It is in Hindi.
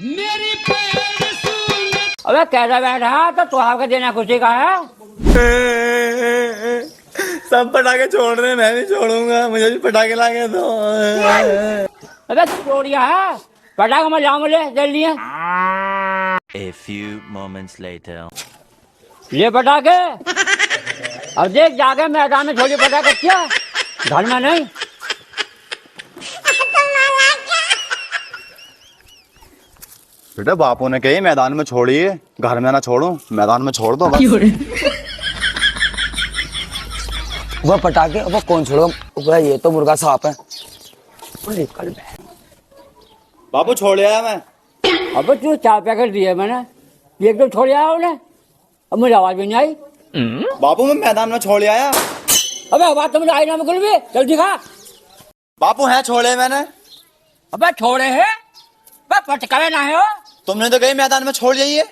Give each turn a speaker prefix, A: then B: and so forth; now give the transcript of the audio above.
A: मेरी पैर सुन।
B: अबे कैसा बैठा तो आपका देना खुशी का है।
C: सब पटाखे छोड़ रहे हैं, मैं भी छोड़ूंगा, मुझे भी पटाखे लाके दो।
B: अबे तू छोड़िया है पटाखा मैं लाऊं ले जल्दी है।
D: A few moments later.
B: ये पटाखे अब देख जाके मैदान में छोड़ी पटाखे क्या घर में नहीं।
C: बेटा बापू ने कही मैदान में छोड़िए, घर में ना छोड़ो, मैदान में छोड़ दो बस।
E: वह पटाखे वो कौन छोड़ेगा, ये तो मुर्गा सांप है।
B: निकल
C: बापू छोड़ आया मैं।
B: अब तू 4 पैकेट दिए मैंने, एक तो छोड़ आया उन्हें, अब मुझे आवाज भी नहीं आई।
C: बापू मैं मैदान में छोड़ आया।
B: अबे आवाज तो मुझे आई ना बिल्कुल भी, जल्दी खा।
C: बापू है छोड़े मैंने।
B: अबे छोड़े है पटकावे ना है हो।
C: तुमने तो कही मैदान में छोड़ जाइए।